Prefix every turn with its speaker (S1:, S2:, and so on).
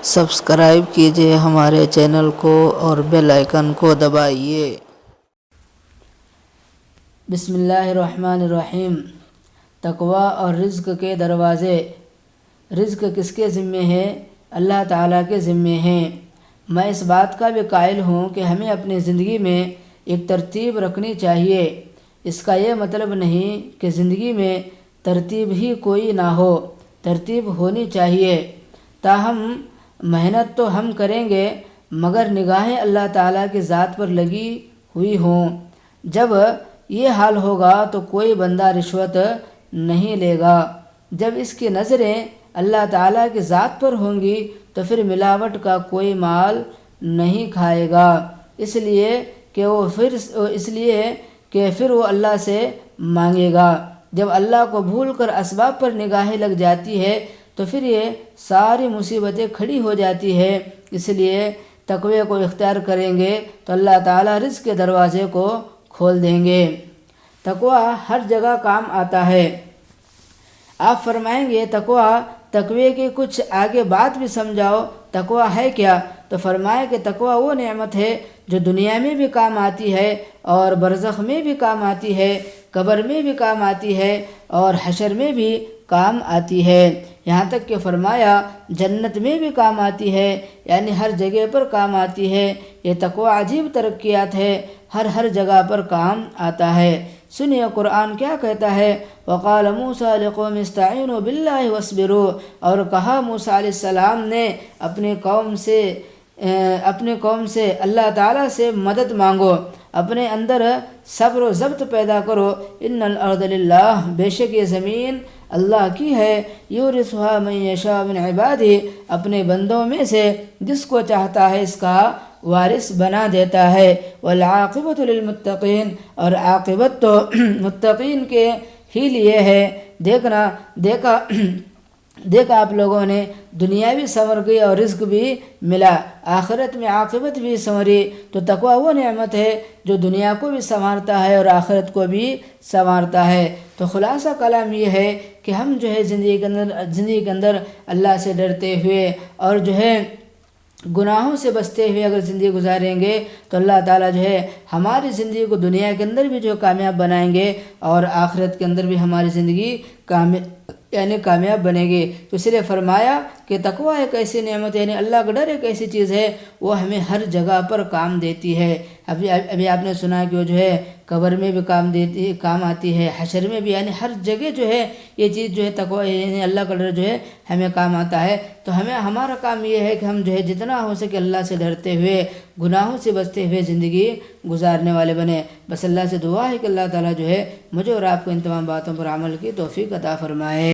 S1: Subscribe کیجئے ہمارے channel کو اور بیل آئیکن کو دبائیے۔
S2: بسم اللہ الرحمن الرحیم۔ تقوی اور رزق کے دروازے۔ رزق کس کے ذمے ہے؟ اللہ تعالیٰ کے ذمے ہیں۔ میں اس بات کا بھی قائل ہوں کہ ہمیں اپنی زندگی میں ایک ترتیب رکھنی چاہیے۔ اس کا یہ مطلب نہیں کہ زندگی میں ترتیب ہی کوئی نہ ہو، ترتیب ہونی چاہیے۔ تاہم محنت تو ہم کریں گے مگر نگاہیں اللہ تعالیٰ کی ذات پر لگی ہوئی ہوں۔ جب یہ حال ہوگا تو کوئی بندہ رشوت نہیں لے گا۔ جب اس کی نظریں اللہ تعالیٰ کی ذات پر ہوں گی تو پھر ملاوٹ کا کوئی مال نہیں کھائے گا، اس لیے کہ پھر وہ اللہ سے مانگے گا۔ جب اللہ کو بھول کر اسباب پر نگاہیں لگ جاتی ہے تو پھر یہ ساری مصیبتیں کھڑی ہو جاتی ہے۔ اس لیے تقوی کو اختیار کریں گے تو اللہ تعالیٰ رزق کے دروازے کو کھول دیں گے۔ تقوی ہر جگہ کام آتا ہے۔ آپ فرمائیں گے تقوی کی کچھ آگے بات بھی سمجھاؤ، تقوی ہے کیا؟ تو فرمائے کہ تقوی وہ نعمت ہے جو دنیا میں بھی کام آتی ہے اور برزخ میں بھی کام آتی ہے، قبر میں بھی کام آتی ہے اور حشر میں بھی کام آتی ہے، یہاں تک کہ فرمایا جنت میں بھی کام آتی ہے، یعنی ہر جگہ پر کام آتی ہے۔ یہ تقوی عجیب ترقیات ہے، ہر جگہ پر کام آتا ہے۔ سنیے قرآن کیا کہتا ہے، وقال موسیٰ لقوم استعینوا باللہ واصبروا، اور کہا موسیٰ علیہ السلام نے اپنے قوم سے اللہ تعالیٰ سے مدد مانگو، اپنے اندر صبر و ضبط پیدا کرو۔ ان الارض للہ، بے شک یہ زمین اللہ کی ہے، یورثھا من یشاء من عبادہ، اپنے بندوں میں سے جس کو چاہتا ہے اس کا وارث بنا دیتا ہے۔ والعاقبۃ للمتقین، اور عاقبت تو متقین کے ہی لیے ہے۔ دیکھا آپ لوگوں نے دنیا بھی سنور گئی اور رزق بھی ملا، آخرت میں عاقبت بھی سنوری۔ تو تقوی وہ نعمت ہے جو دنیا کو بھی سنوارتا ہے اور آخرت کو بھی سنوارتا ہے۔ تو خلاصہ کلام یہ ہے کہ ہم زندگی کے اندر اللہ سے ڈرتے ہوئے اور گناہوں سے بچتے ہوئے اگر زندگی گزاریں گے تو اللہ تعالیٰ ہماری زندگی کو دنیا کے اندر بھی کامیاب بنائیں گے اور آخرت کے اندر بھی ہماری زندگی کامیاب بنے گی۔ تو اس لیے فرمایا کہ تقوی ایک ایسی نعمت ہے، یعنی اللہ کا ڈر ایک ایسی چیز ہے وہ ہمیں ہر جگہ پر کام دیتی ہے۔ ابھی آپ نے سنا کہ وہ قبر میں بھی کام آتی ہے، حشر میں بھی، یعنی ہر جگہ یہ چیز تقوی یعنی اللہ کا ڈر ہمیں کام آتا ہے۔ تو ہمارا کام یہ ہے کہ ہم جتنا ہو سکے اللہ سے ڈرتے ہوئے، گناہوں سے بچتے ہوئے زندگی گزارنے والے بنے۔ بس اللہ سے دعا ہے کہ اللہ تعالیٰ مجھے اور آپ کو ان تمام باتوں پر عمل کی توفیق عطا فرمائے۔